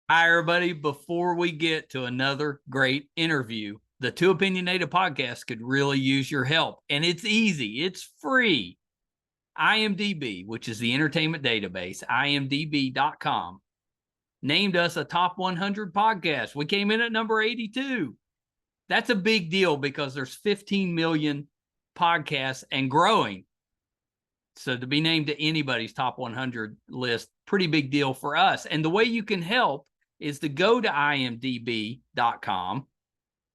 Hi, everybody. Before we get to another great interview, the Two Opinionated podcast could really use your help. And it's easy, it's free. IMDb, which is the entertainment database, imdb.com, named us a top 100 podcast. We came in at number 82. That's a big deal because there's 15 million podcasts and growing. So to be named to anybody's top 100 list, pretty big deal for us. And the way you can help is to go to imdb.com,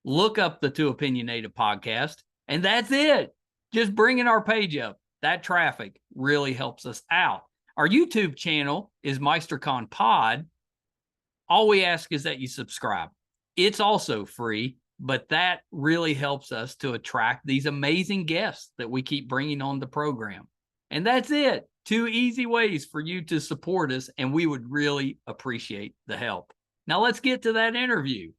look up the Two Opinionated podcast, and that's it. Just bringing our page up. That traffic really helps us out. Our YouTube channel is MeisterCon Pod. All we ask is that you subscribe. It's also free, but that really helps us to attract these amazing guests that we keep bringing on the program. And that's it. Two easy ways for you to support us, and we would really appreciate the help. Now let's get to that interview.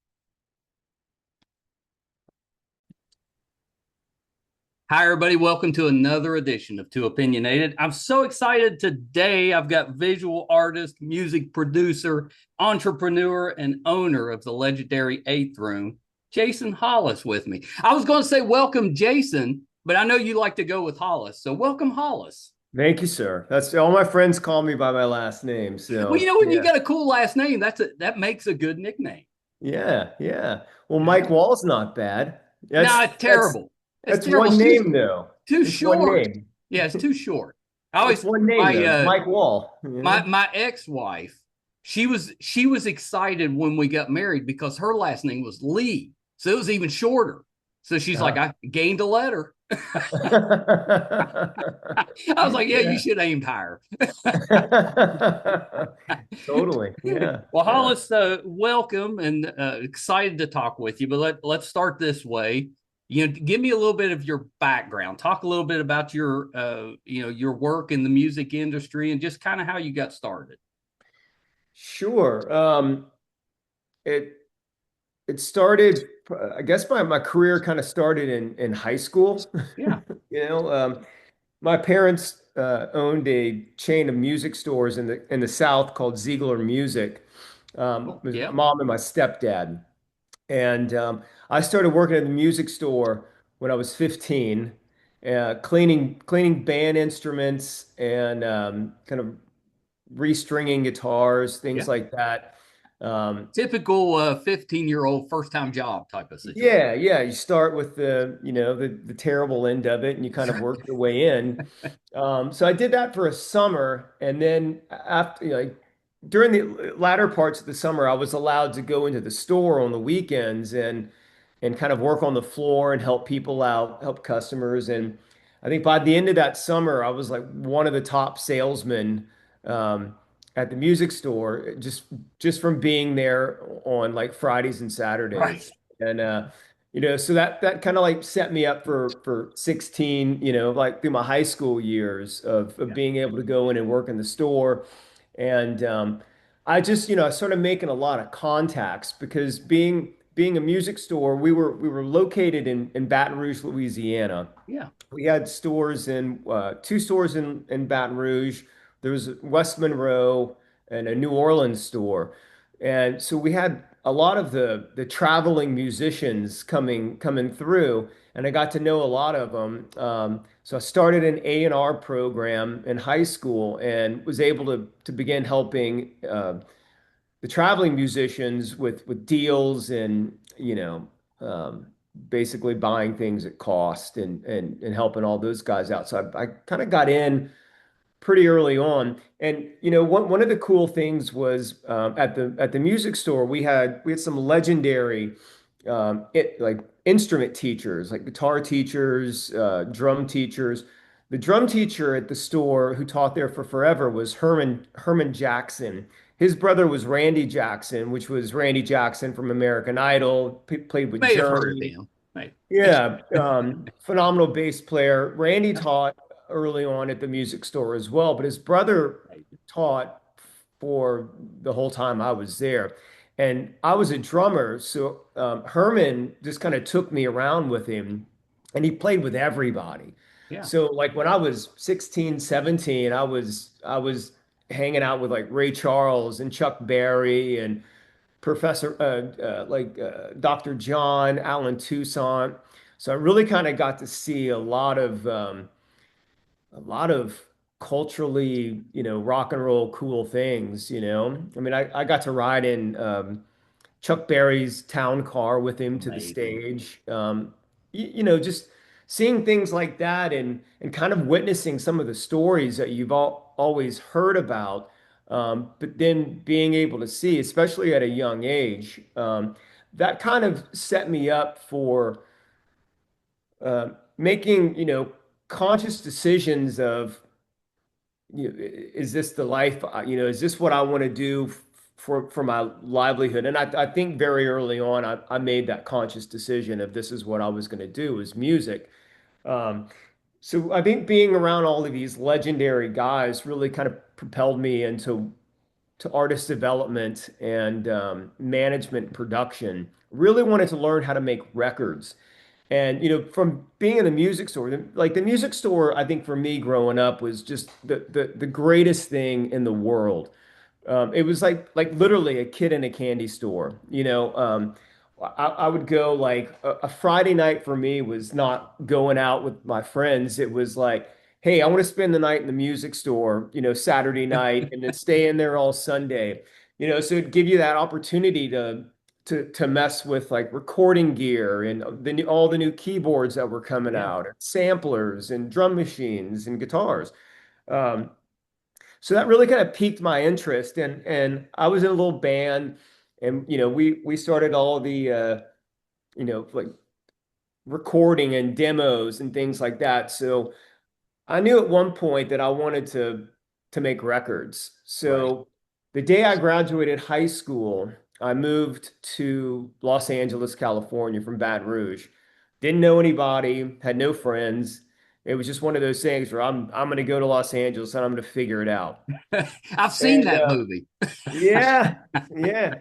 Hi, everybody. Welcome to another edition of Two Opinionated. I'm so excited today. I've got visual artist, music producer, entrepreneur, and owner of the legendary Eighth Room, Justin Hollis, with me. I was going to say welcome, Jason, but I know you like to go with Hollis. So welcome, Hollis. Thank you, sir. That's all my friends call me by my last name. Well, So when you yeah, got a cool last name, that makes a good nickname. yeah. Well, Yeah. Mike Wall's not bad. No, That's it's that's terrible. It's that's terrible. one It's name though. too It's one short. name. Yeah, it's too short. I It's always one name my though. It's Mike Wall. my ex-wife, she was excited when we got married because her last name was Lee. So it was even shorter. So she's like, I gained a letter. I was like, yeah, you Yeah. should aim higher. Totally. Yeah. Well, Yeah. Hollis, welcome and excited to talk with you. But let's start this way. Give me a little bit of your background. Talk a little bit about your your work in the music industry and just kind of how you got started. Sure. It it started, I guess my career kind of started in high school. Yeah. You know, my parents owned a chain of music stores in the South called Ziegler Music. Oh, It was my yeah. mom and my stepdad. And I started working at the music store when I was 15, cleaning band instruments and kind of restringing guitars, things Yeah. like that. Um, Typical 15-year-old first time job type of situation. yeah. You start with the terrible end of it, and you kind of work your way in. So I did that for a summer, and then after, like during the latter parts of the summer, I was allowed to go into the store on the weekends and kind of work on the floor and help people out, help customers. And I think by the end of that summer, I was like one of the top salesmen um, at the music store, just from being there on like Fridays and Right. Saturdays. And so that kind of like set me up for 16, like through my high school years of Yeah. being able to go in and work in the store. And I just, I started making a lot of contacts because being a music store, we were located in Baton Rouge, Louisiana. Yeah. We had stores in two stores in Baton Rouge. There was West Monroe and a New Orleans store, and so we had a lot of the traveling musicians coming through, and I got to know a lot of them. So I started an A&R program in high school and was able to begin helping the traveling musicians with deals and basically buying things at cost and helping all those guys out. So I kind of got in pretty early on. And one of the cool things was at the music store we had some legendary like instrument teachers, like guitar teachers, drum teachers. The drum teacher at the store who taught there for forever was Herman Jackson. His brother was Randy Jackson, which was Randy Jackson from American Idol, played with May have heard of Journey. him. Right. Yeah, phenomenal bass player. Randy taught early on at the music store as well, but his brother taught for the whole time I was there. And I was a drummer, so Herman just kind of took me around with him, and he played with everybody. Yeah. So like when I was 16, 17, I was hanging out with like Ray Charles and Chuck Berry and Professor, Dr. John, Alan Toussaint. So I really kind of got to see a lot of culturally, rock and roll cool things, I mean, I got to ride in Chuck Berry's town car with him to the Amazing. stage. Just seeing things like that and kind of witnessing some of the stories that you've always heard about, but then being able to see, especially at a young age, that kind of set me up for making, conscious decisions of, is this the life, is this what I want to do for my livelihood? And I think very early on, I made that conscious decision of this is what I was going to do is music. Um, so I think being around all of these legendary guys really kind of propelled me into to artist development and management production. Really wanted to learn how to make records. And from being in the music store, like the music store, I think for me growing up was just the greatest thing in the world. It was like literally a kid in a candy store. I would go like a Friday night for me was not going out with my friends. It was like, hey, I want to spend the night in the music store, Saturday night, and then stay in there all Sunday. So it'd give you that opportunity to mess with like recording gear and all the new keyboards that were coming Yeah. out, and samplers and drum machines and guitars. Um, so that really kind of piqued my interest, and I was in a little band, and we started all the like recording and demos and things like that. So I knew at one point that I wanted to make records. Right. So the day I graduated high school, I moved to Los Angeles, California from Baton Rouge. Didn't know anybody, had no friends. It was just one of those things where I'm going to go to Los Angeles and I'm going to figure it out. I've seen And that movie. yeah, yeah,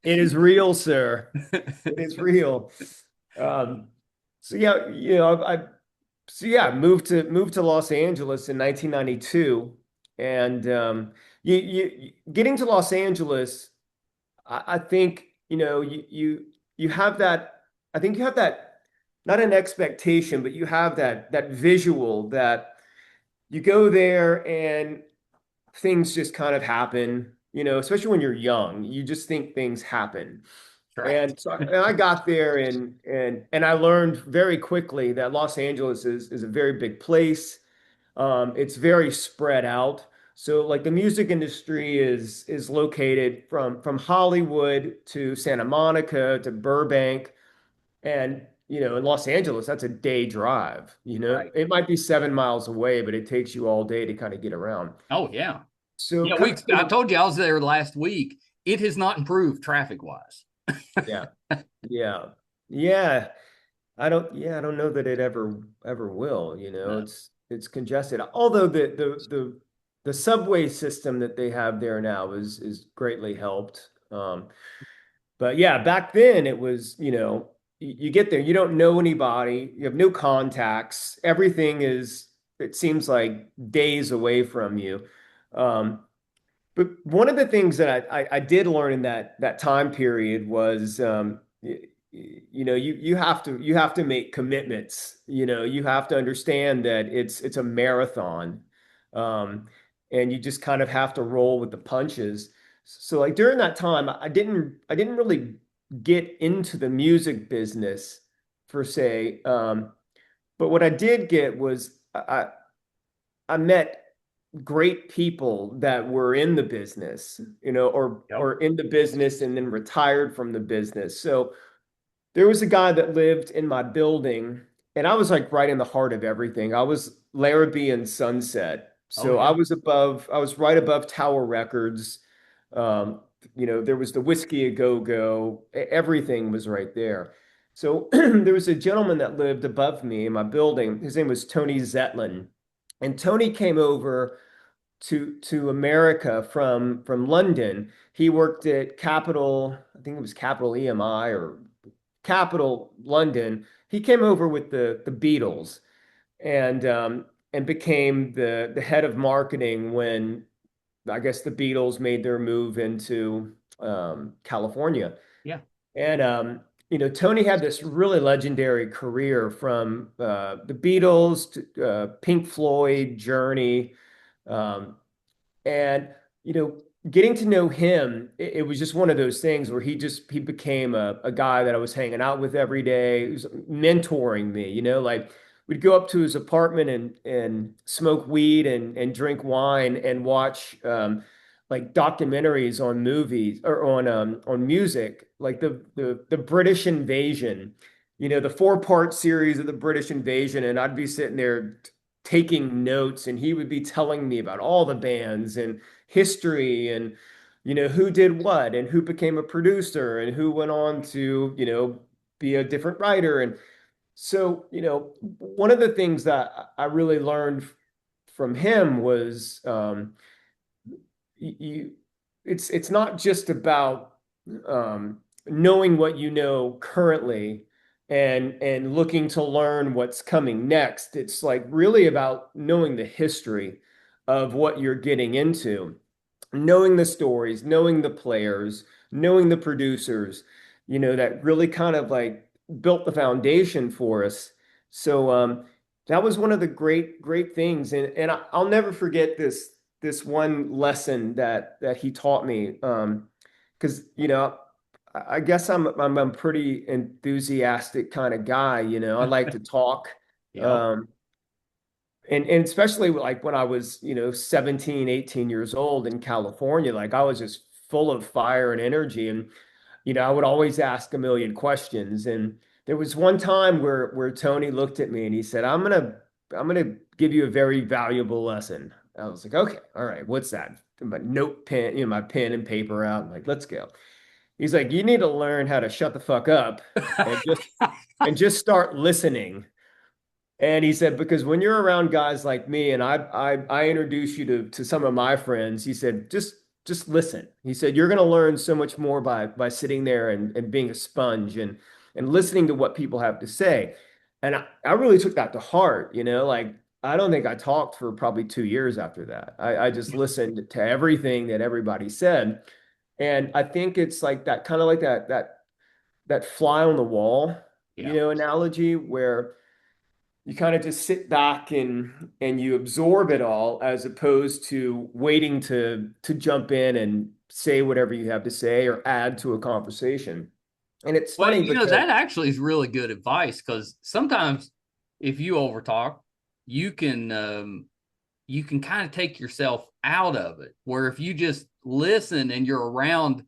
it is real, sir. It is real. Um, so yeah, moved to Los Angeles in 1992, and getting to Los Angeles, I think you have that. I think you have that, not an expectation, but you have that visual that you go there and things just kind of happen. Especially when you're young, you just think things happen. Right. And so and I got there and I learned very quickly that Los Angeles is a very big place. It's very spread out. So like the music industry is located from Hollywood to Santa Monica to Burbank. And in Los Angeles, that's a day drive. Right. It might be 7 miles away, but it takes you all day to kind of get around. Oh yeah. So Yeah, I told you I was there last week. It has not improved traffic wise. yeah, yeah, yeah. I don't know that it ever will, No. it's congested. Although the subway system that they have there now is greatly helped. But yeah, back then it was, you get there, you don't know anybody, you have no contacts, everything it seems like days away from you. Um, but one of the things that I did learn in that time period was, you have to make commitments. You have to understand that it's a marathon, um, and you just kind of have to roll with the punches. So like during that time, I didn't really get into the music business per se, but what I did get was I met great people that were in the business, Yep. or in the business and then retired from the business. So there was a guy that lived in my building, and I was like right in the heart of everything. I was Larrabee and Sunset. Oh So yeah. I was right above Tower Records. Um, there was the Whiskey A Go Go. Everything was right there. So there was a gentleman that lived above me in my building. His name was Tony Zetlin. And Tony came over to America from London. He worked at Capital, I think it was Capital EMI or Capital London. He came over with the Beatles and became the head of marketing when I guess the Beatles made their move into California. Yeah. And Tony had this really legendary career from the Beatles to Pink Floyd, Journey, um, and you know, getting to know him, it was just one of those things where he became a guy that I was hanging out with every day. He was mentoring me, like we'd go up to his apartment and smoke weed and drink wine and watch like documentaries on movies or on music, like the British invasion, the 4-part series of the British invasion, and I'd be sitting there taking notes and he would be telling me about all the bands and history and who did what and who became a producer and who went on to be a different writer. And so one of the things that I really learned from him was you it's not just about knowing what you know currently and looking to learn what's coming next. It's like really about knowing the history of what you're getting into, knowing the stories, knowing the players, knowing the producers, that really kind of like built the foundation for us. So that was one of the great things. And I'll never forget this one lesson that he taught me. Because, I guess I'm a pretty enthusiastic kind of guy, I like to talk. Yep. Um, and especially like when I was, 17, 18 years old in California, like I was just full of fire and energy. And, I would always ask a million questions. And there was one time where Tony looked at me and he said, I'm gonna give you a very valuable lesson. I was like, okay, all right, what's that? My note pen, my pen and paper out. I'm like, let's go. He's like, you need to learn how to shut the fuck up and just start listening. And he said, because when you're around guys like me, and I introduce you to some of my friends, he said, just listen. He said, you're going to learn so much more by sitting there and being a sponge and listening to what people have to say. And I really took that to heart, like I don't think I talked for probably 2 years after that. I just listened to everything that everybody said. And I think it's like that kind of like that fly on the wall, Yeah. analogy where you kind of just sit back and you absorb it all as opposed to waiting to jump in and say whatever you have to say or add to a conversation. And it's Well, funny because that actually is really good advice because sometimes if you overtalk, you can you can kind of take yourself out of it. Where if you just listen and you're around,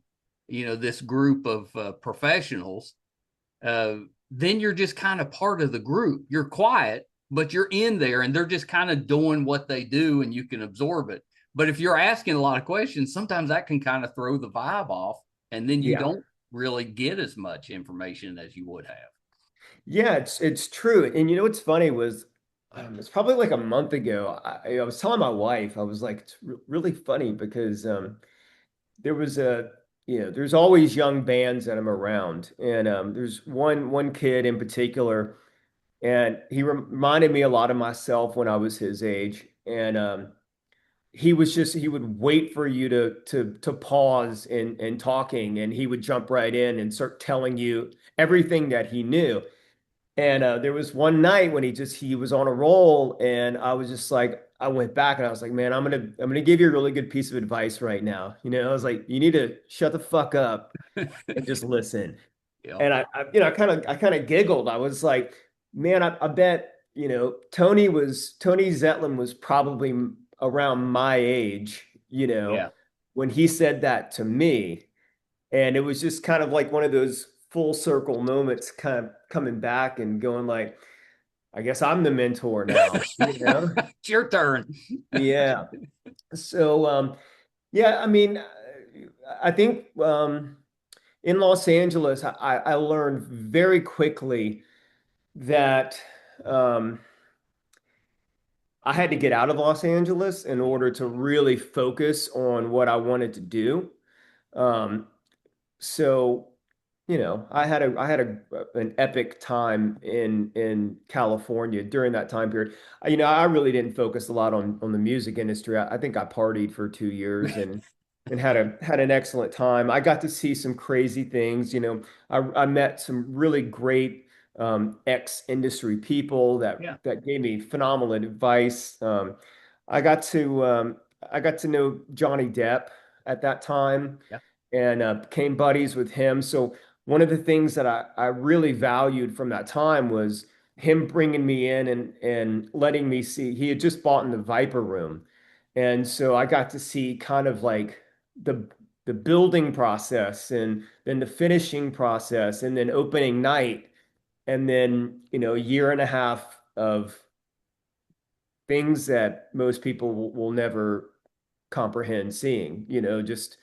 this group of professionals, uh, then you're just kind of part of the group. You're quiet, but you're in there and they're just kind of doing what they do and you can absorb it. But if you're asking a lot of questions, sometimes that can kind of throw the vibe off and then you yeah. don't really get as much information as you would have. Yeah, it's true. And what's funny was it's probably like a month ago. I was telling my wife, I was like, it's really funny because there was there's always young bands that I'm around. And there's one kid in particular, and he reminded me a lot of myself when I was his age. And he would wait for you to pause in talking, and he would jump right in and start telling you everything that he knew. And there was one night when he was on a roll, and I was just like, I went back and I was like, man, I'm gonna give you a really good piece of advice right now. I was like, you need to shut the fuck up and just listen. Yeah. And I kind of giggled. I was like, man, I bet, Tony Zetlin was probably around my age, Yeah. when he said that to me. And it was just kind of like one of those full circle moments kind of coming back and going like, I guess I'm the mentor now, It's your turn. Yeah. So, yeah, I mean, I think in Los Angeles, I learned very quickly that um, I had to get out of Los Angeles in order to really focus on what I wanted to do. Um, so, I had an epic time in California during that time period. I really didn't focus a lot on the music industry. I think I partied for 2 years and and had an excellent time. I got to see some crazy things. I met some really great ex-industry people Yeah. that gave me phenomenal advice. I got to um, I got to know Johnny Depp at that time Yeah. and became buddies with him. So one of the things that I really valued from that time was him bringing me in and letting me see. He had just bought in the Viper Room, and so I got to see kind of like the the building process and then the finishing process and then opening night and then a year and a half of things that most people will never comprehend seeing, just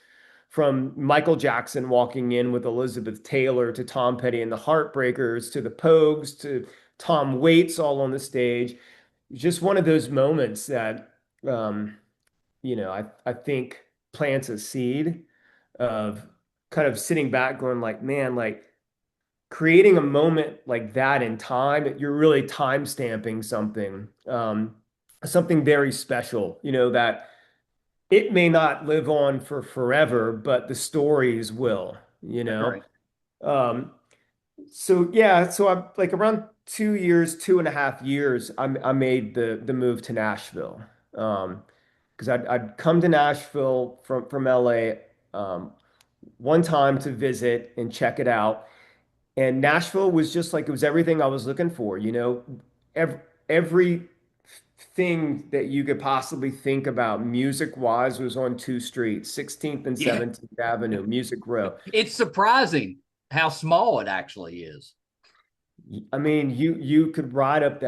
from Michael Jackson walking in with Elizabeth Taylor to Tom Petty and the Heartbreakers to the Pogues to Tom Waits all on the stage. Just one of those moments that um, I think plants a seed of kind of sitting back going like, man, like creating a moment like that in time, you're really time stamping something, something very special, that it may not live on for forever, but the stories will, you That's know? right. Um, so yeah, so I'm like around 2 years, 2.5 years, I made the move to Nashville. Because I'd come to Nashville from LA one time to visit and check it out. And Nashville was just like it was everything I was looking for, every everything that you could possibly think about music wise was on two streets, 16th and Yeah. 17th Avenue, Music Row. It's surprising how small it actually is. I mean, you could ride up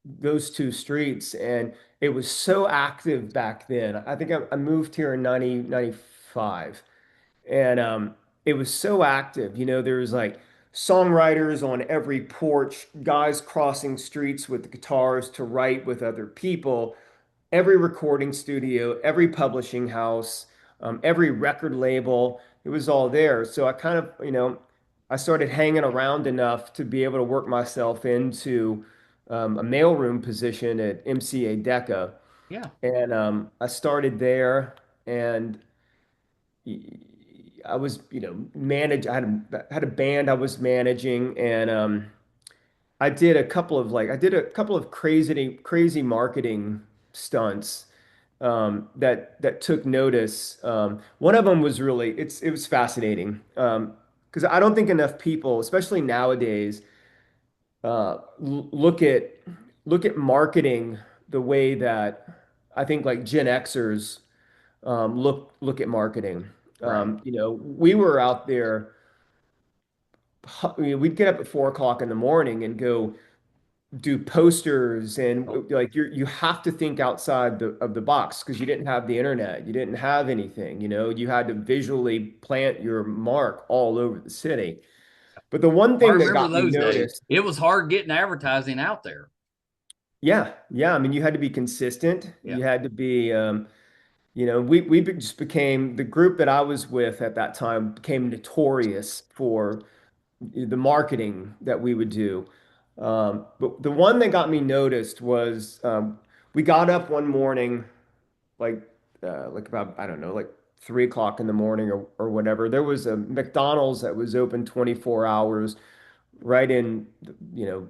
those two streets and it was so active back then. I think I moved here in 1995. And it was so active. There was like songwriters on every porch, guys crossing streets with guitars to write with other people, every recording studio, every publishing house, every record label. It was all there. So I kind of, I started hanging around enough to be able to work myself into a mailroom position at MCA Decca. Yeah. And I started there and I was, I had a band I was managing, and I did a couple of crazy marketing stunts that took notice. One of them was really it was fascinating because I don't think enough people, especially nowadays, look at marketing the way that I think like Gen Xers look at marketing. Right. We were out there. We'd get up at 4 o'clock in the morning and go do posters, and Oh, like you have to think outside of the box because you didn't have the internet, you didn't have anything. You had to visually plant your mark all over the city. But the one I thing that remember got me those days. noticed, It was hard getting advertising out there. yeah, I mean, you had to be consistent. Yeah. You had to be. Just became the group that I was with at that time became notorious for the marketing that we would do. But the one that got me noticed was we got up one morning, like like about I don't know, like 3 o'clock in the morning or whatever. There was a McDonald's that was open 24 hours right in, you know,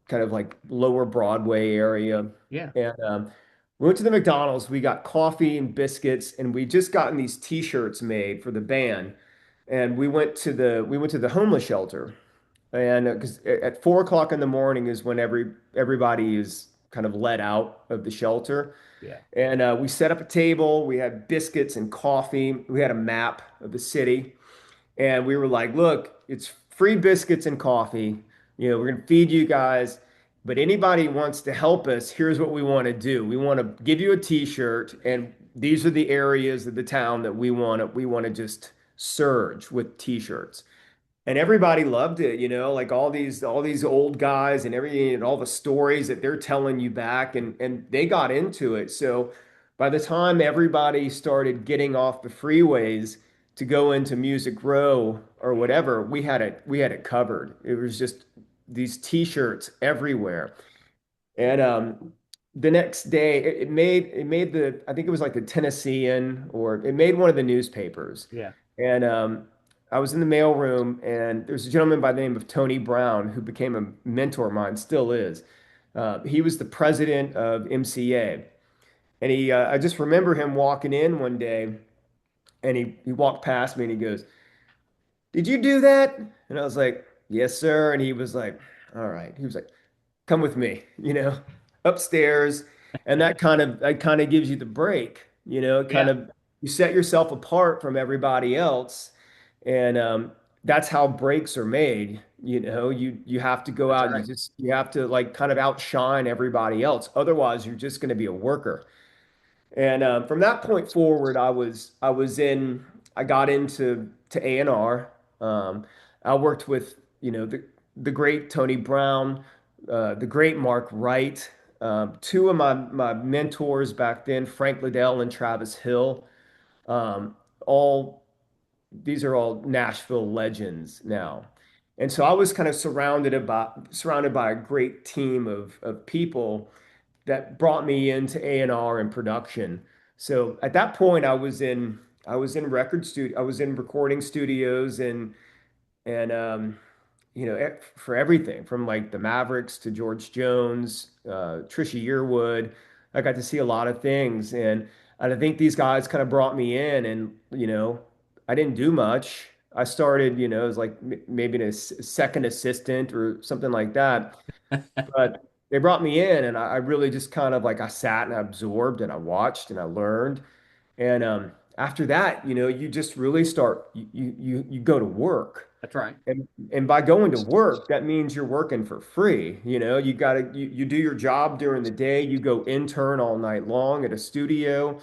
kind of like lower Broadway area. Yeah. And we went to the McDonald's. We got coffee and biscuits, and we just gotten these T-shirts made for the band. And we went to the homeless shelter, and because at 4 o'clock in the morning is when everybody is kind of let out of the shelter. Yeah. And we set up a table. We had biscuits and coffee. We had a map of the city. And we were like, look, it's free biscuits and coffee. We're going to feed you guys. But anybody who wants to help us, here's what we want to do. We want to give you a t-shirt, and these are the areas of the town that we want to just surge with t-shirts. And everybody loved it, like all these old guys and everything and all the stories that they're telling you back and they got into it. So by the time everybody started getting off the freeways to go into Music Row or whatever, we had it covered. It was just these t-shirts everywhere. And the next day it made the, I think it was like the Tennessean, or it made one of the newspapers. Yeah. And I was in the mailroom, and there's a gentleman by the name of Tony Brown who became a mentor of mine, still is. He was the president of MCA. And I just remember him walking in one day, and he walked past me and he goes, "Did you do that?" And I was like, "Yes, sir." And he was like, "All right." He was like, "Come with me, upstairs." And that kind of gives you the break, it kind Yeah. of, you set yourself apart from everybody else. And that's how breaks are made. You have to go That's out, right. you have to like kind of outshine everybody else. Otherwise, you're just going to be a worker. And from that point forward, I got into A&R. I worked with, the great Tony Brown, the great Mark Wright, two of my mentors back then, Frank Liddell and Travis Hill. All These are all Nashville legends now. And so I was kind of surrounded by a great team of people that brought me into A&R and production. So at that point, I was in recording studios, and for everything from like the Mavericks to George Jones, Trisha Yearwood. I got to see a lot of things, and I think these guys kind of brought me in, and I didn't do much. I started, as like maybe a second assistant or something like that. But they brought me in, and I really just kind of like, I sat and I absorbed and I watched and I learned. And after that, you just really start. You go to work, That's right. and by going to work, that means you're working for free. You do your job during the day. You go intern all night long at a studio.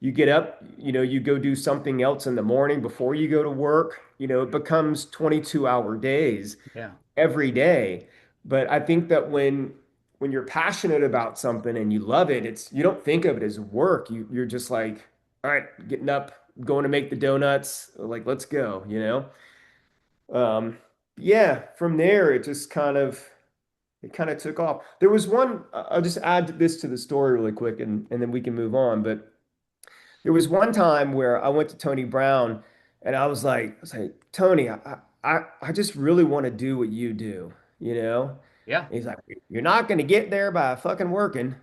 You get up, you go do something else in the morning before you go to work. It becomes 22-hour days Yeah. every day. But I think that when you're passionate about something and you love it, you don't think of it as work. You're just like, all right, getting up, going to make the donuts, like let's go. Yeah, from there it kind of took off. There was one, I'll just add this to the story really quick, and then we can move on. But there was one time where I went to Tony Brown, and I was like, Tony, I just really want to do what you do, you know? Yeah. And he's like, you're not going to get there by fucking working,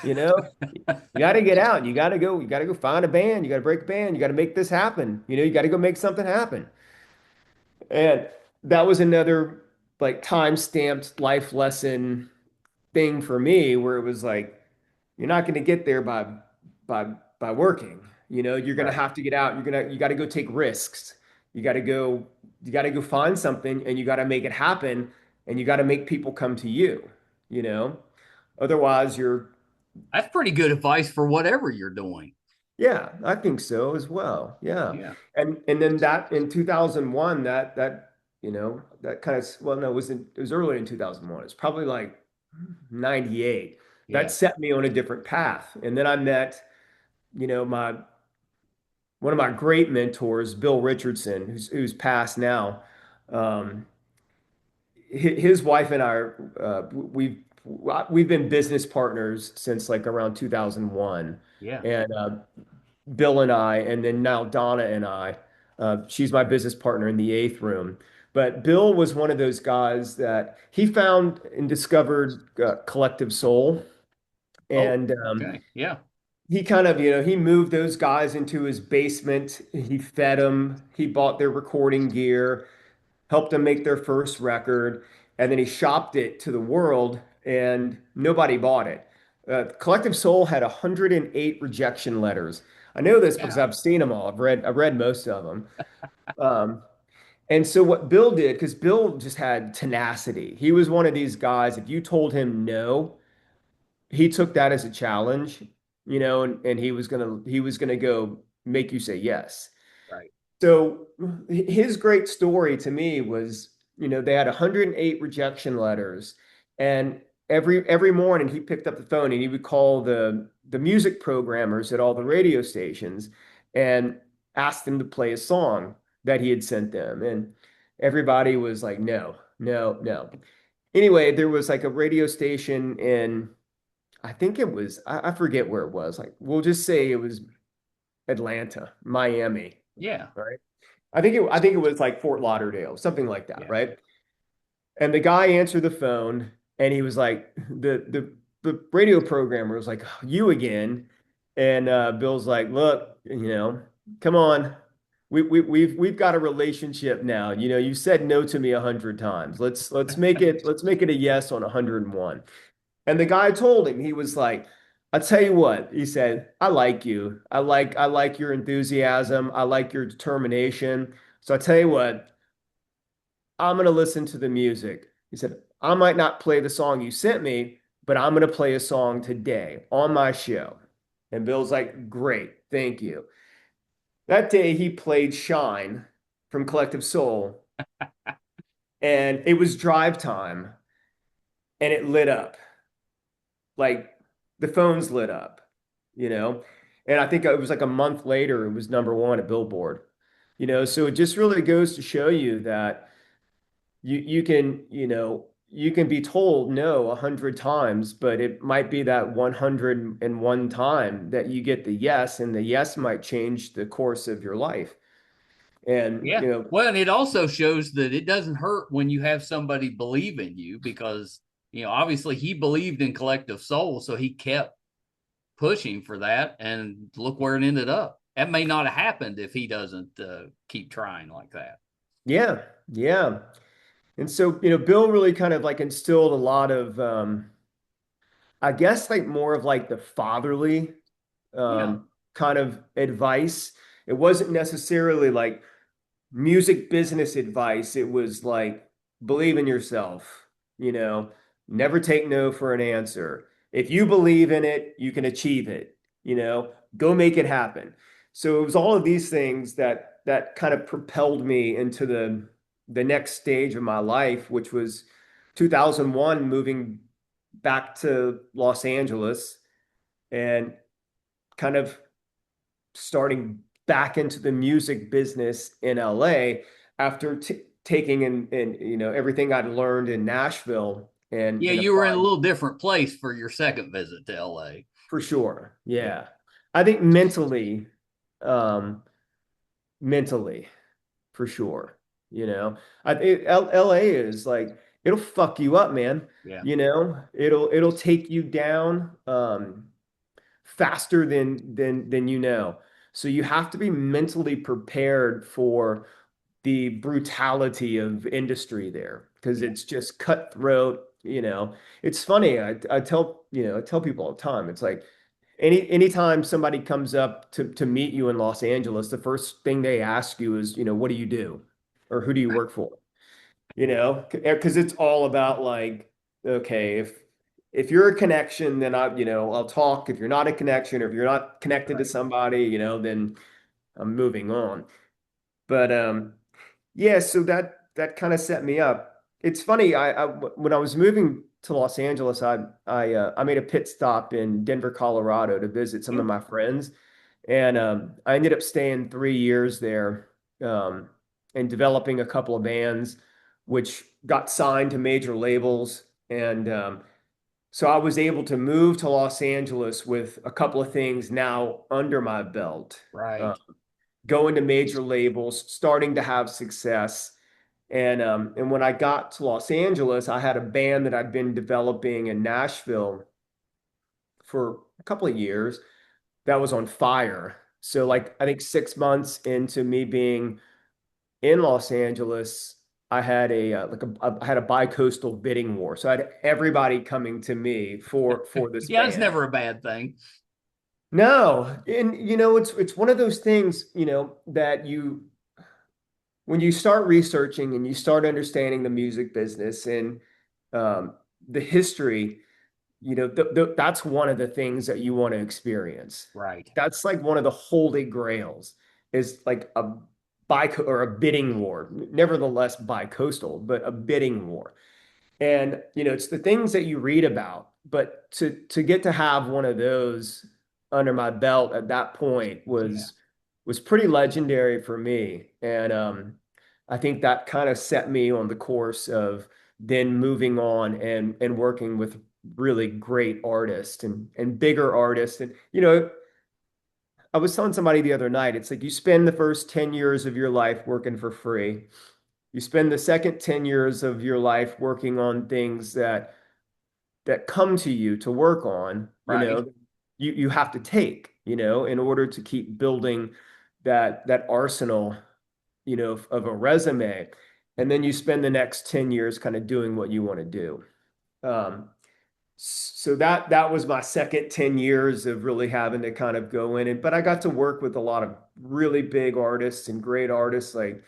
you know? You got to get out. You got to go find a band. You got to break a band. You got to make this happen. You got to go make something happen. And that was another like time-stamped life lesson thing for me, where it was like, you're not going to get there by working. You're going to Right. have to get out. You got to go take risks. You got to go find something, and you got to make it happen, and you got to make people come to you, you know? Otherwise, That's pretty good advice for whatever you're doing. yeah, I think so as well. Yeah. Yeah. And then that in 2001, that kind of, well, no, it was early in 2001. It's probably like 98. That Yeah. set me on a different path. And then I met, my one of my great mentors, Bill Richardson, who's passed now. Um, his wife and I, we've been business partners since like around 2001. Yeah. And Bill and I, and then now Donna and I, she's my business partner in the Eighth Room. But Bill was one of those guys that he found and discovered Collective Soul. Oh, And okay. Yeah. he kind of, he moved those guys into his basement. He fed them. He bought their recording gear, helped them make their first record, and then he shopped it to the world, and nobody bought it. Collective Soul had 108 rejection letters. I know this because Yeah. I've seen them all. I've read most of them. Um, and so what Bill did, because Bill just had tenacity. He was one of these guys, if you told him no, he took that as a challenge, and he was gonna go make you say yes. Right. So his great story to me was, they had 108 rejection letters, and every morning he picked up the phone and he would call the music programmers at all the radio stations and ask them to play a song that he had sent them, and everybody was like, no, no, no. Anyway, there was like a radio station in, I think it was, I forget where it was. Like, we'll just say it was Atlanta, Miami, Yeah. right? I think it was like Fort Lauderdale, something like that, Yeah. right? And the guy answered the phone and he was like, the radio programmer was like, "Oh, you again." And Bill's like, "Look, come on. We've got a relationship now. You said no to me 100 times. Let's make it a yes on 101." And the guy told him, he was like, "I'll tell you what," he said, "I like you. I like your enthusiasm. I like your determination. So I tell you what, I'm going to listen to the music." He said, "I might not play the song you sent me, but I'm going to play a song today on my show." And Bill's like, "Great, thank you." That day he played Shine from Collective Soul, and it was drive time, and it lit up. Like the phones lit up, you know? And I think it was like a month later, it was number one at Billboard. So it just really goes to show you that you can, you can be told no 100 times, but it might be that 101 time that you get the yes, and the yes might change the course of your life. And, Yeah. Well, and it also shows that it doesn't hurt when you have somebody believe in you because, obviously he believed in Collective Soul, so he kept pushing for that, and look where it ended up. That may not have happened if he doesn't keep trying like that. yeah, yeah. And so, Bill really kind of like instilled a lot of, I guess like more of like the fatherly Yeah. kind of advice. It wasn't necessarily like music business advice. It was like believe in yourself, you know, never take no for an answer. If you believe in it, you can achieve it, go make it happen. So it was all of these things that kind of propelled me into the next stage of my life, which was 2001, moving back to Los Angeles and kind of starting back into the music business in LA after taking in everything I'd learned in Nashville Yeah, and you were in a applying little different place for your second visit to LA. for sure. Yeah. Yeah. I think um mentally for sure. LA is like it'll fuck you up, man. Yeah. It'll take you down faster than So you have to be mentally prepared for the brutality of industry there because Yeah. it's just cutthroat. It's funny. I tell people all the time. It's like anytime somebody comes up to meet you in Los Angeles, the first thing they ask you is, what do you do? Or who do you work for? Because it's all about like, okay, if you're a connection, then I'll talk. If you're not a connection, or if you're not connected to Right. somebody, then I'm moving on. But yeah, so that kind of set me up. It's funny, when I was moving to Los Angeles, I made a pit stop in Denver, Colorado to visit some of Yeah. my friends, and I ended up staying 3 years there, and developing a couple of bands, which got signed to major labels, and so I was able to move to Los Angeles with a couple of things now under my belt. Right. Going to major labels, starting to have success. And when I got to Los Angeles, I had a band that I'd been developing in Nashville for a couple of years that was on fire. So like I think 6 months into me being in Los Angeles, I had I had a bi-coastal bidding war. So I had everybody coming to me for this Yeah, it's band. never a bad thing. No, and it's one of those things, that when you start researching and you start understanding the music business and the history, that's one of the things that you want to experience. Right. That's like one of the holy grails is like a or a bidding war, nevertheless bi-coastal, but a bidding war. And it's the things that you read about, but to get to have one of those under my belt at that point Yeah. was pretty legendary for me. And I think that kind of set me on the course of then moving on and working with really great artists and bigger artists. And you know, I was telling somebody the other night, it's like you spend the first 10 years of your life working for free. You spend the second 10 years of your life working on things that come to you to work on, you Right. know, you have to take, you know, in order to keep building that arsenal, you know, of a resume. And then you spend the next 10 years kind of doing what you want to do. Um, so that was my second 10 years of really having to kind of go in, and but I got to work with a lot of really big artists and great artists, like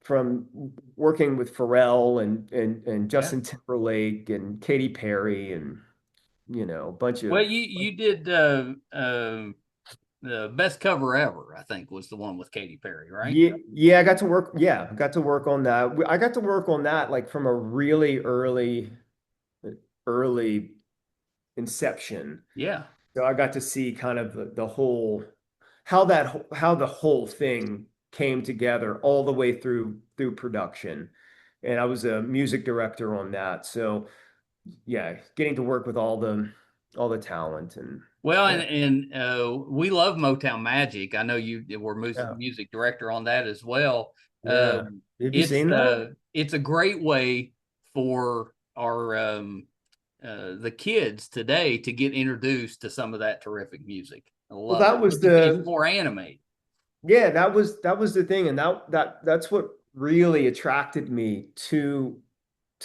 from working with Pharrell and Yeah. Justin Timberlake and Katy Perry and you know a bunch Well, of you did the best cover ever, I think, was the one with Katy Perry, right? yeah, I got to work on that. I got to work on that like from a really early inception. Yeah. So I got to see kind of the whole how the whole thing came together all the way through production. And I was a music director on that. So yeah, getting to work with all the talent and Well, yeah. we love Motown Magic. I know you were Yeah. music director on that as well. Yeah. Have you seen that? It's a great way for our the kids today to get introduced to some of that terrific music. I Well, love it. that was It's the more animated. yeah, that was the thing, and that's what really attracted me to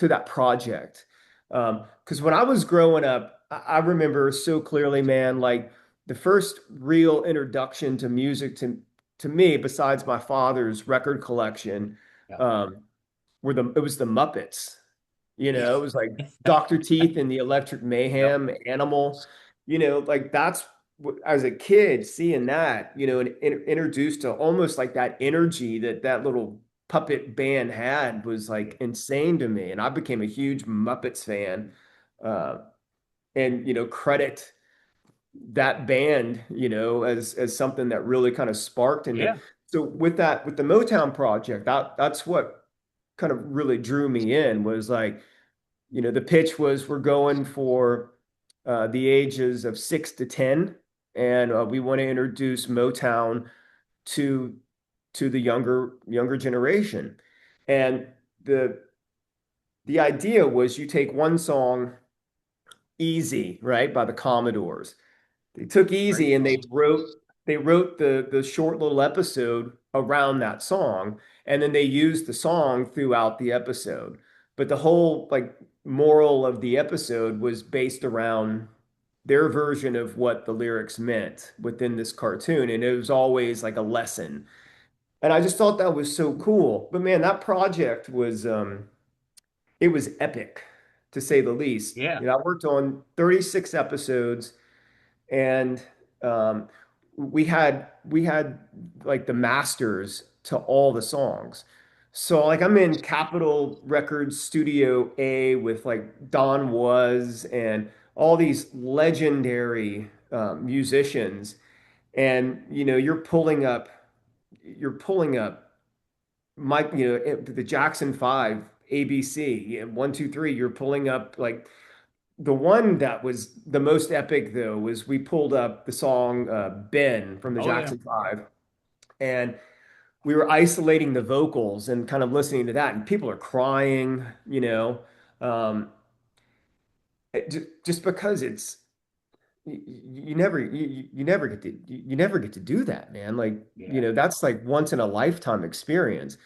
that project. Because when I was growing up, I remember so clearly, man, like the first real introduction to music to me, besides my father's record collection, Yeah. um, it was the Muppets. You Yeah. know, it was like Dr. Teeth and the Electric Yep. Mayhem, Animal, you know, like that's as a kid seeing that, you know, and introduced to almost like that energy that little puppet band had was like insane to me. And I became a huge Muppets fan. Uh, and you know, credit that band, you know, as something that really kind of sparked in me. Yeah. So with that, with the Motown project, that's what kind of really drew me in was like, you know, the pitch was we're going for the ages of 6 to 10, and we want to introduce Motown to the younger generation. And the the idea was you take one song, Easy, right, by the Commodores. They took Great Easy and song. they wrote the short little episode around that song, and then they used the song throughout the episode. But the whole like moral of the episode was based around their version of what the lyrics meant within this cartoon, and it was always like a lesson. And I just thought that was so cool. But man, that project was it was epic to say the least. Yeah. You know, I worked on 36 episodes and we had like the masters to all the songs. So like I'm in Capitol Records Studio A with like Don Was and all these legendary musicians, and you know you're pulling up Mike, you know, the Jackson Five, ABC, yeah, 1, 2, 3. You're pulling up like the one that was the most epic, though, was we pulled up the song Ben from the Oh yeah. Jackson Five, and we were isolating the vocals and kind of listening to that, and people are crying, you know, um, just because it's you never get to you never get to do that, man. Like, you Yeah. know, that's like once in a lifetime experience.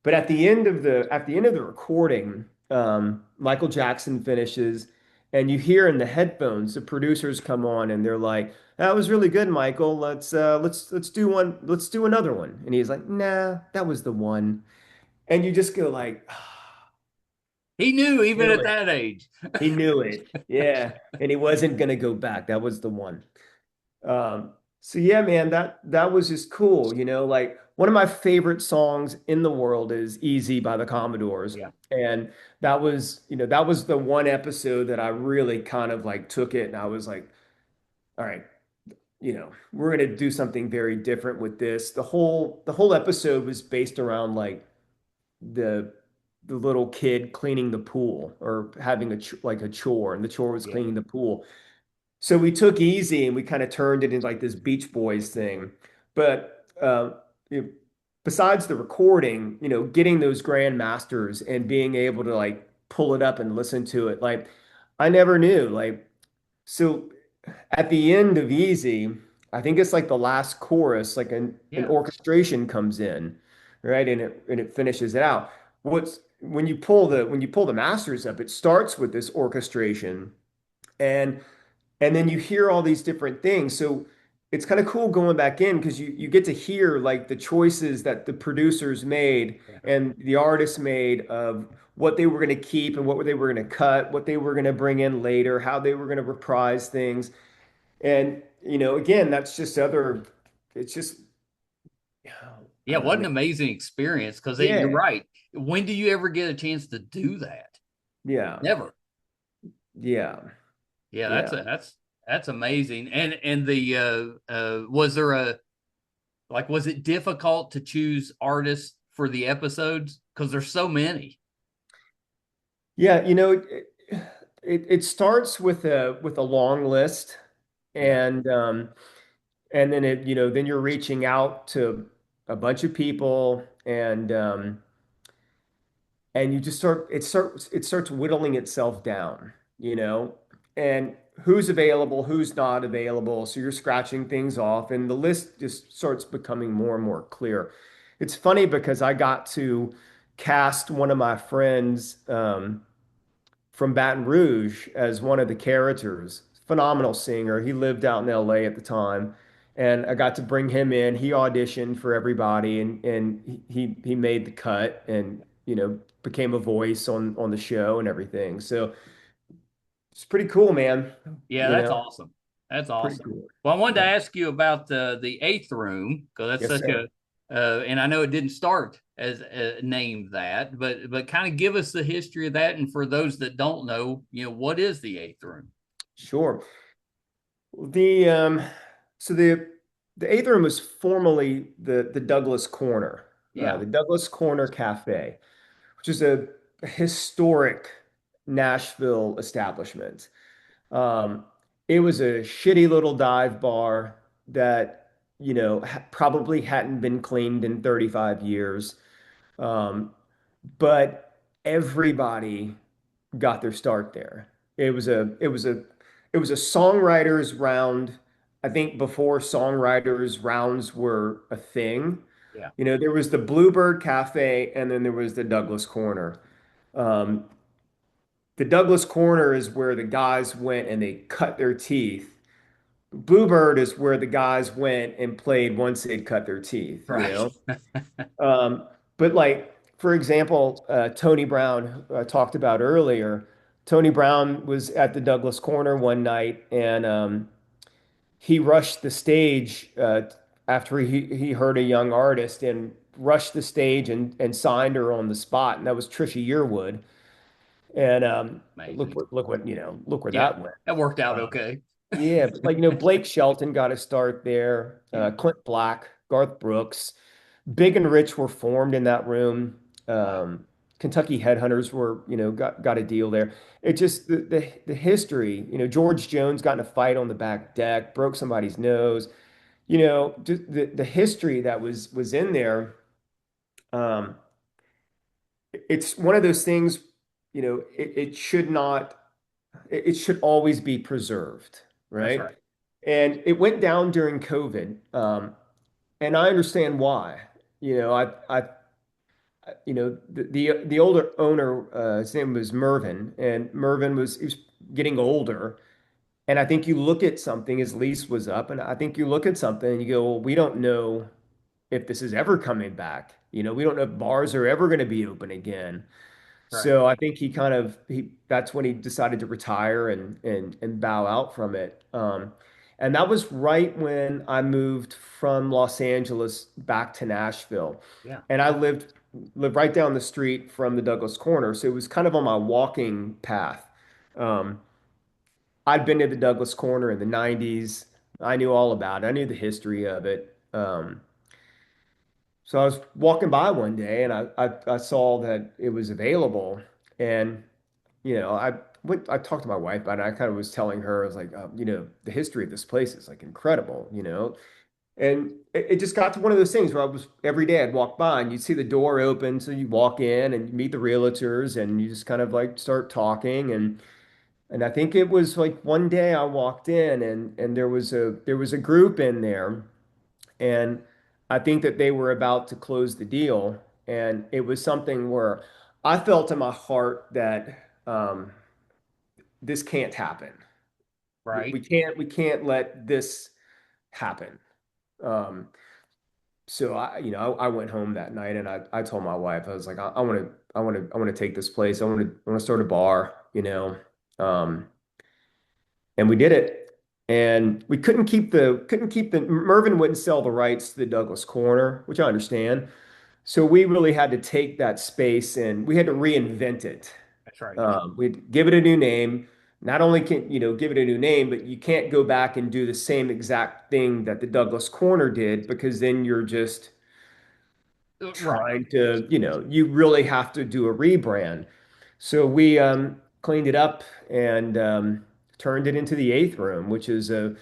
But at the end of the recording, Michael Jackson finishes, and you hear in the headphones the producers come on and they're like, "That was really good, Michael. Let's do one. Let's do another one." And he's like, "Nah, that was the one." And you just go like, "Ah, He knew even knew at it. that age. He knew it. Yeah, and he wasn't gonna go back. That was the one." So yeah, man, that was just cool. You know, like one of my favorite songs in the world is Easy by the Commodores. Yeah. And that was, you know, that was the one episode that I really kind of like took it and I was like, all right, you know, we're gonna do something very different with this. The whole episode was based around like the the little kid cleaning the pool or having a ch like a chore, and the chore was Yeah. cleaning the pool. So we took easy and we kind of turned it into like this Beach Boys thing. But you know, besides the recording, getting those grand masters and being able to like pull it up and listen to it, like I never knew. Like, so at the end of Easy, I think it's like the last chorus, like an Yeah. orchestration comes in, right? And it finishes it out. What's when you pull the masters up, it starts with this orchestration and then you hear all these different things. So it's kind of cool going back in because you get to hear like the choices that the producers made Yeah. and the artists made of what they were going to keep and what they were going to cut, what they were going to bring in later, how they were going to reprise things. And again, that's just other. It's just I Yeah. don't know, What an man. amazing experience. Cause you're Yeah, right. When do you ever get a chance to do that? yeah, Never. yeah, Yeah. yeah. That's amazing. And the, was there was it difficult to choose artists for the episodes? Cause there's so many. Yeah, it starts with a long list, Yeah. and then then you're reaching out to a bunch of people, and you just it starts whittling itself down, and who's available, who's not available. So you're scratching things off, and the list just starts becoming more and more clear. It's funny because I got to cast one of my friends from Baton Rouge as one of the characters. Phenomenal singer. He lived out in LA at the time. And I got to bring him in. He auditioned for everybody and he made the cut and became a voice on the show and everything. So it's pretty cool, man. Yeah, You that's know, awesome. That's pretty awesome. cool. Well, I wanted to Yeah. ask you about the eighth room because that's Yes, such sir. and I know it didn't start as named that, but kind of give us the history of that. And for those that don't know, what is the eighth room? Sure. The so the Eighth Room was formerly the Douglas Corner, Yeah, the Douglas Corner Cafe, which is a historic Nashville establishment. Um, it was a shitty little dive bar that, probably hadn't been cleaned in 35 years. Um, but everybody got their start there. It was a songwriters round. I think before songwriters rounds were a thing. yeah, There was the Bluebird Cafe and then there was the Douglas Corner. Um, the Douglas Corner is where the guys went and they cut their teeth. Bluebird is where the guys went and played once they'd cut their teeth, you right. know? But like, for example, Tony Brown talked about earlier. Tony Brown was at the Douglas Corner one night and he rushed the stage after he heard a young artist and rushed the stage and signed her on the spot. And that was Trisha Yearwood. And Amazing. look where Yeah, that went. that worked out Uh, okay. yeah, but like Blake Shelton got a start there. Yeah, Clint Black, Garth Brooks, Big and Rich were formed in that room. wow. Kentucky Headhunters were got a deal there. It just the history. George Jones got in a fight on the back deck, broke somebody's nose. Just the history that was in there. Um, it's one of those things. It should not. It should always be preserved, That's right? right. And it went down during COVID, and I understand why. The older owner, his name was Mervin, and Mervin he was getting older. And I think you look at something, his lease was up, and I think you look at something and you go, well, we don't know if this is ever coming back. We don't know if bars are ever going to be open again. Right. So I think he that's when he decided to retire and bow out from it. And that was right when I moved from Los Angeles back to Nashville. Yeah. And I lived right down the street from the Douglas Corner. So it was kind of on my walking path. Um, I'd been to the Douglas Corner in the 90s. I knew all about it. I knew the history of it. So I was walking by one day and I saw that it was available. And, I talked to my wife about it. I kind of was telling her, I was like, the history of this place is like incredible, And it just got to one of those things where every day I'd walk by and you'd see the door open. So you walk in and you meet the realtors and you just kind of like start talking. And I think it was like one day I walked in and there was a group in there. And I think that they were about to close the deal. And it was something where I felt in my heart that this can't happen. We, Right. we can't we can't let this happen. Um, so I went home that night and I told my wife, I was like, I want to take this place. I want to start a bar, and we did it. And we couldn't keep the Mervyn wouldn't sell the rights to the Douglas Corner, which I understand. So we really had to take that space and we had to reinvent it. That's right. We'd give it a new name. Not only can, give it a new name, but you can't go back and do the same exact thing that the Douglas Corner did because then you're just Right. trying to, you really have to do a rebrand. So we cleaned it up and turned it into the Eighth Room, which is a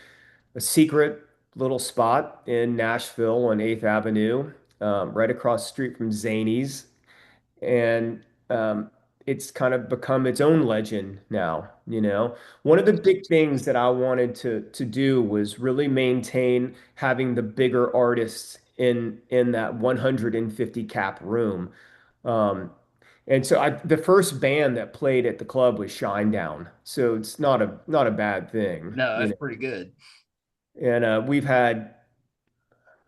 secret little spot in Nashville on 8th Avenue, right across the street from Zany's. And it's kind of become its own legend now. One of the big things that I wanted to do was really maintain having the bigger artists in that 150 cap room. Um, and so the first band that played at the club was Shinedown. So it's not a bad thing, No, you that's know. pretty good. And we've had,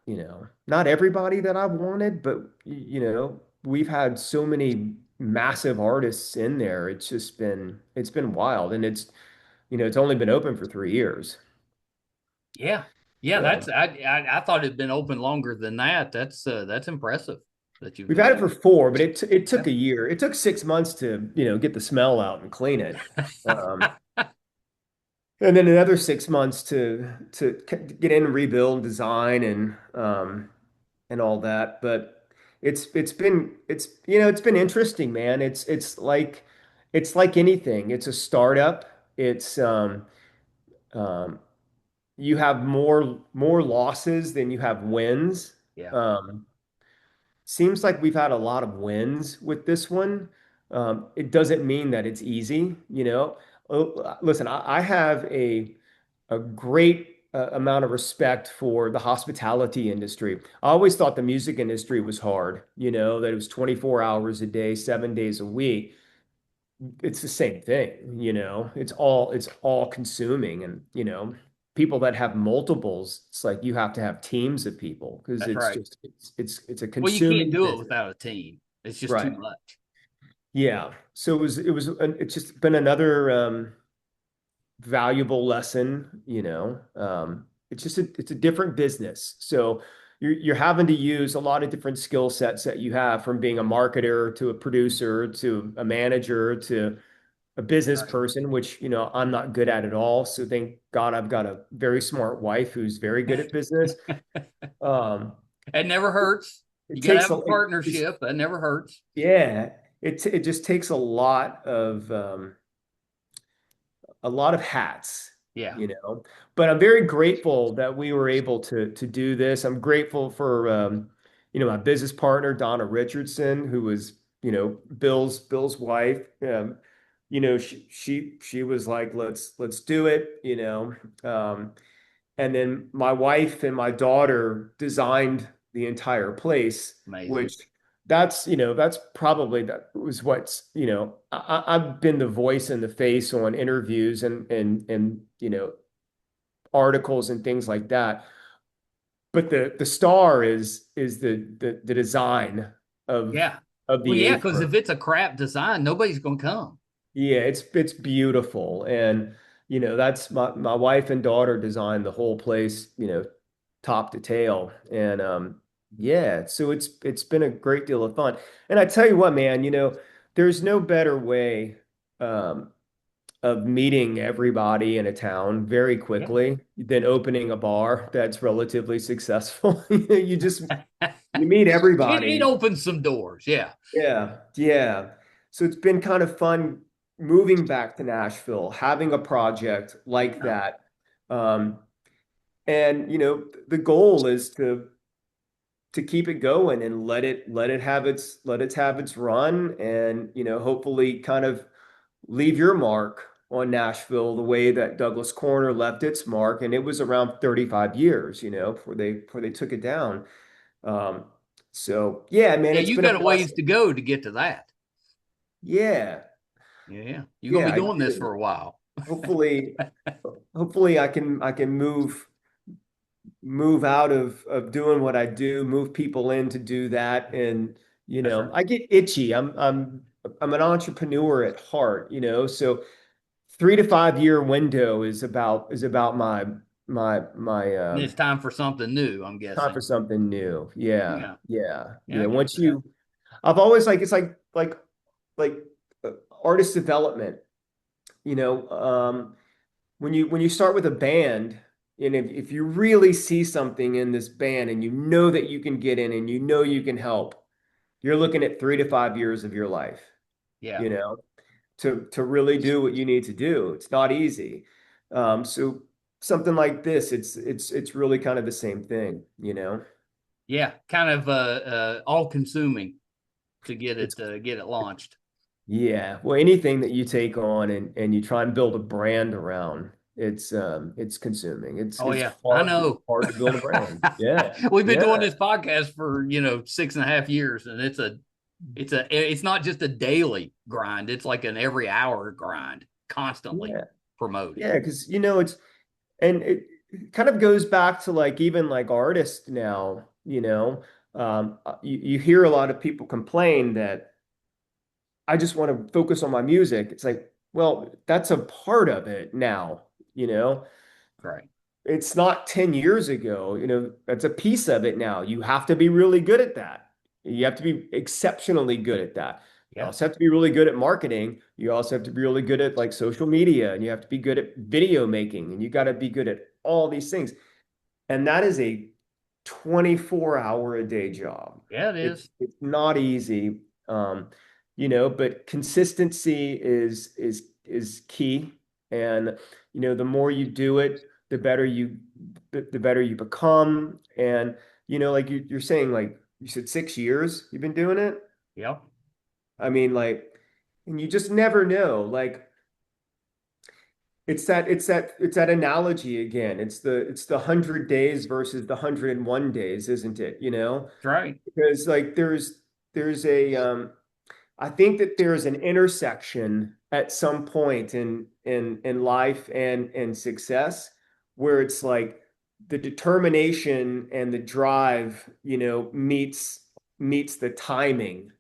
not everybody that I've wanted, but we've had so many massive artists in there. It's been wild, and it's only been open for 3 years. Yeah. Yeah, So I thought it'd been open longer than that. That's impressive that you've we've had it for 4, but it yeah. took a year. It took 6 months to get the smell out and clean it. Um, and then another 6 months to get in and rebuild, design, and all that. But it's been interesting, man. It's like anything. It's a startup. It's um, you have more losses than you have wins. Yeah. Um, Seems like we've had a lot of wins with this one. It doesn't mean that it's easy. Listen, I have a great amount of respect for the hospitality industry. I always thought the music industry was hard, that it was 24 hours a day, 7 days a week. It's the same thing. It's all consuming and, people that have multiples, it's like you have to have teams of people because That's it's right. just it's a Well, you can't consuming do it business. without a team. It's just too Right. much. Yeah. So it's just been another valuable lesson. It's a different business. So you're having to use a lot of different skill sets that you have from being a marketer to a producer to a manager to a business Right. person, which, I'm not good at all. So thank God I've got a very smart wife who's very good at business. Um, It never hurts. it You got to takes have a, a it, it's, partnership. That never hurts. yeah, it just takes a lot of hats, Yeah. you know. But I'm very grateful that we were able to do this. I'm grateful for my business partner Donna Richardson, who was Bill's wife. She was like, let's do it. And then my wife and my daughter designed the entire place, Amazing. which that's probably that was I've been the voice and the face on interviews and articles and things like that. But the star is the design of Yeah. of Well, the yeah, eighth because if room. it's a crap design, nobody's going to come. Yeah, it's beautiful. And that's my wife and daughter designed the whole place, top to tail. And yeah, so it's been a great deal of fun. And I tell you what, man, there's no better way um of meeting everybody in a town very Yeah. quickly, then opening a bar that's relatively successful. You just you meet It everybody. opens some doors. Yeah. Yeah, yeah. So it's been kind of fun moving back to Nashville, having a project like Yeah. that. Um, and the goal is to keep it going and let it have its run, and hopefully kind of leave your mark on Nashville the way that Douglas Corner left its mark, and it was around 35 years, before they took it down. Um, so yeah, man, Yeah. it's You been a got a ways blessing. to go to get to that. Yeah, Yeah. You're going to yeah, be I doing this for do. a while. Hopefully, hopefully I can move out of doing what I do, move people in to do that. And That's right. I get itchy. I'm an entrepreneur at heart, so 3 to 5 year window is about my And it's time for something new, I'm time guessing. for something new. Yeah, Yeah. yeah, Yeah. yeah. I got Once that. you I've always like it's like uh, artist development, you know, when you start with a band, and if you really see something in this band and you know that you can get in and you know you can help, you're looking at 3 to 5 years of your life, Yeah. you know, to really do what you need to do. It's not easy. So something like this, it's really kind of the same thing. Yeah. Kind of all consuming to It's get it launched. Yeah. Well, anything that you take on and you try and build a brand around, it's consuming. It's Oh it's yeah, I hard it's know. hard to build a brand. Yeah. We've been doing Yeah. this podcast for 6.5 years, and it's not just a daily grind. It's like an every hour grind, constantly Yeah. promoting. Yeah, because it kind of goes back to like even like artists now, you hear a lot of people complain that I just want to focus on my music. It's like, well, that's a part of it now, you know. Right. It's not 10 years ago, that's a piece of it now. You have to be really good at that. You have to be exceptionally good at that. You Yeah. also have to be really good at marketing. You also have to be really good at like social media, and you have to be good at video making, and you got to be good at all these things. And that is a 24-hour a day job. Yeah, it It's is. it's not easy. But consistency is key. And the more you do it, the better you become. And like you're saying, like you said, 6 years you've been doing it. Yep. I mean, like, and you just never know. Like, it's that analogy again. It's the 100 days versus the 101 days, isn't it? That's right. Because like there's a I think that there's an intersection at some point in life and success where it's like the determination and the drive, meets the timing,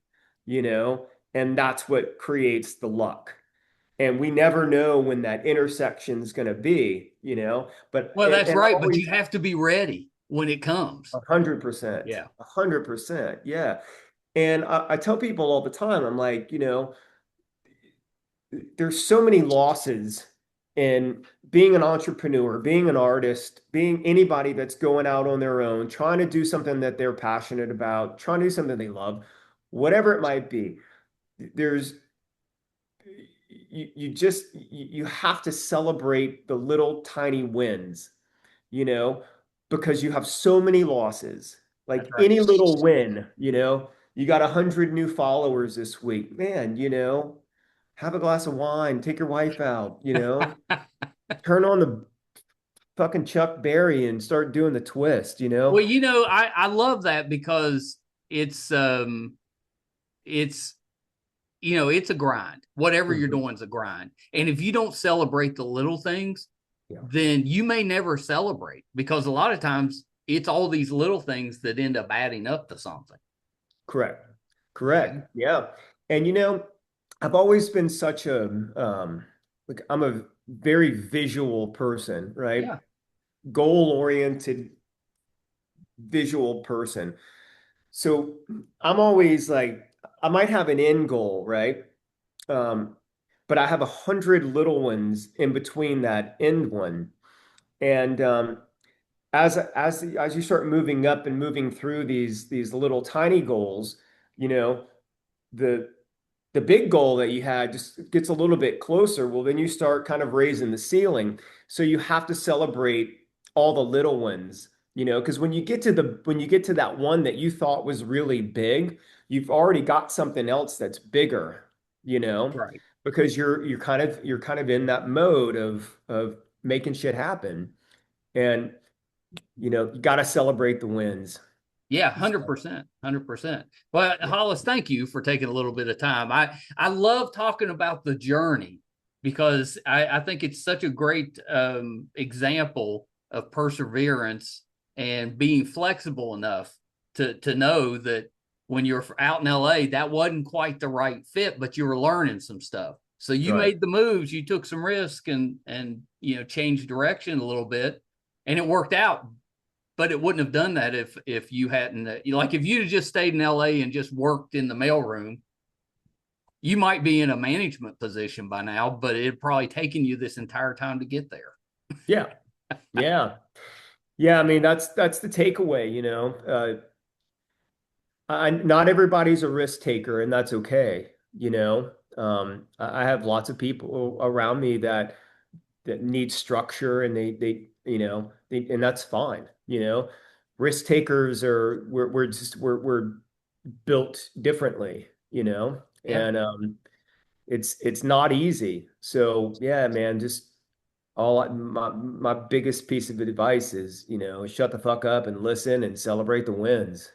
you know, and that's what creates the luck. And we never know when that intersection is going to be. But Well, that's and right. But always you have to be ready when it comes. 100%, Yeah. 100%, yeah. And I tell people all the time, I'm like, there's so many losses in being an entrepreneur, being an artist, being anybody that's going out on their own, trying to do something that they're passionate about, trying to do something they love, whatever it might be. There's you have to celebrate the little tiny wins, you know, because you have so many losses. That's Like right. any little win, you got 100 new followers this week, man, have a glass of wine, take your wife out, turn on the fucking Chuck Berry and start doing the twist. Well, I love that because it's it's a grind. Whatever you're Mhm. doing is a grind. And if you don't celebrate the little things, Yeah, then you may never celebrate because a lot of times it's all these little things that end up adding up to something. correct. Yeah. Correct. Yeah. And I've always been such a like I'm a very visual person, right? Yeah. Goal-oriented visual person. So I'm always like, I might have an end goal, right? Um, but I have 100 little ones in between that end one. And as you start moving up and moving through these little tiny goals, you know, the the big goal that you had just gets a little bit closer. Well, then you start kind of raising the ceiling. So you have to celebrate all the little ones, because when you get to that one that you thought was really big, you've already got something else that's bigger, Right. because you're kind of in that mode of making shit happen. And you got to celebrate the wins. Yeah, So, 100%, 100%. Well, yeah. Hollis, thank you for taking a little bit of time. I love talking about the journey because I think it's such a great example of perseverance and being flexible enough to know that when you're out in LA, that wasn't quite the right fit, but you were learning some stuff. So you Right. made the moves, you took some risk and changed direction a little bit, and it worked out, but it wouldn't have done that if you hadn't like if you'd have just stayed in LA and just worked in the mailroom, you might be in a management position by now, but it'd probably taken you this entire time to get there. Yeah. Yeah. Yeah. I mean, that's the takeaway, not everybody's a risk taker, and that's okay. I have lots of people around me that need structure, and and that's fine. Risk takers we're built differently, Yeah. and it's not easy. So yeah, man, just my biggest piece of advice is, shut the fuck up and listen and celebrate the wins,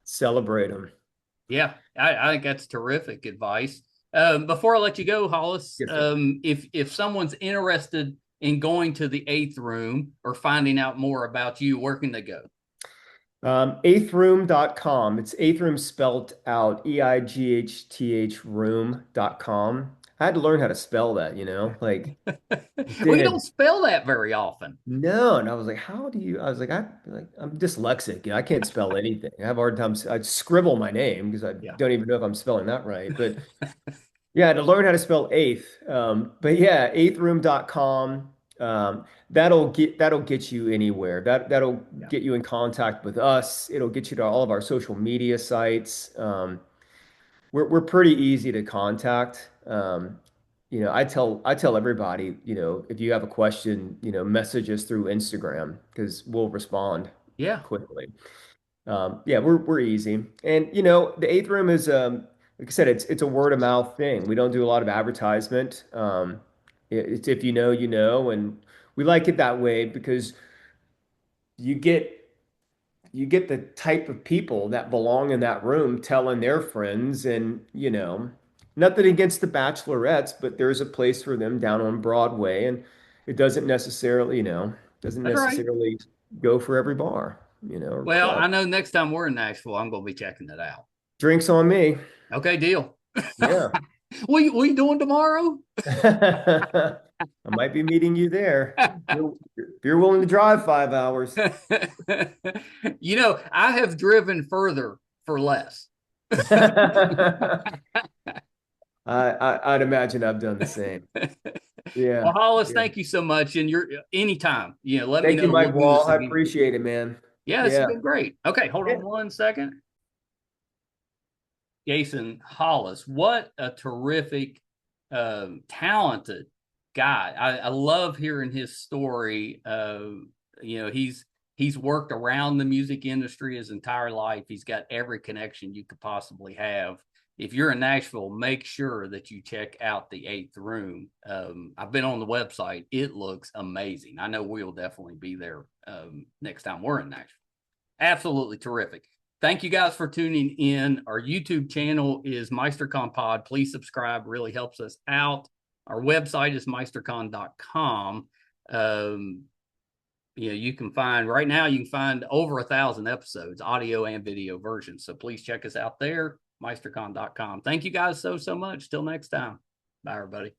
celebrate them. Yeah, I think that's terrific advice. Before I let you go, Hollis, Yes, sir. if someone's interested in going to the Eighth Room or finding out more about you, where can they go? Eighthroom.com. It's eighth room spelled out, Eighth room.com. I had to learn how to spell that, like I Well, you don't did. spell that very often. No, and I was like, I was like, I'm dyslexic. I can't spell anything. I have a hard time. I scribble my name because I Yeah. don't even know if I'm spelling that right. But yeah, to learn how to spell eighth. But yeah, eighthroom.com. That'll get you anywhere. That'll Yeah. get you in contact with us. It'll get you to all of our social media sites. We're pretty easy to contact. I tell everybody, if you have a question, message us through Instagram because we'll respond Yeah. quickly. Yeah, we're easy. And the eighth room is like I said, it's a word of mouth thing. We don't do a lot of advertisement. It's if you know, and we like it that way because you get you get the type of people that belong in that room telling their friends, and nothing against the bachelorettes, but there's a place for them down on Broadway, and it doesn't That's right. necessarily go for every bar, or Well, club. I know next time we're in Nashville, I'm going to be checking it out. Drinks on me. Okay, deal. Yeah. What you doing tomorrow? I might be meeting you there. If you're willing to drive 5 hours. I have driven further for less. I'd imagine I've done the same. Well, Yeah. Hollis, Yeah. thank you so much. And you're anytime, let me Thank know. you, We'll Mike do Wall. this I again. appreciate it, man. Yeah, this has Yeah. been great. Okay, hold Yeah. on 1 second. Jason Hollis, what a terrific, talented guy. I love hearing his story. He's worked around the music industry his entire life. He's got every connection you could possibly have. If you're in Nashville, make sure that you check out the Eighth Room. I've been on the website. It looks amazing. I know we'll definitely be there next time we're in Nashville. Absolutely terrific. Thank you guys for tuning in. Our YouTube channel is MeisterCon Pod. Please subscribe, really helps us out. Our website is meistercon.com. You can find right now, you can find over 1,000 episodes, audio and video versions. So please check us out there, meistercon.com. Thank you guys so much. Till next time. Bye, everybody.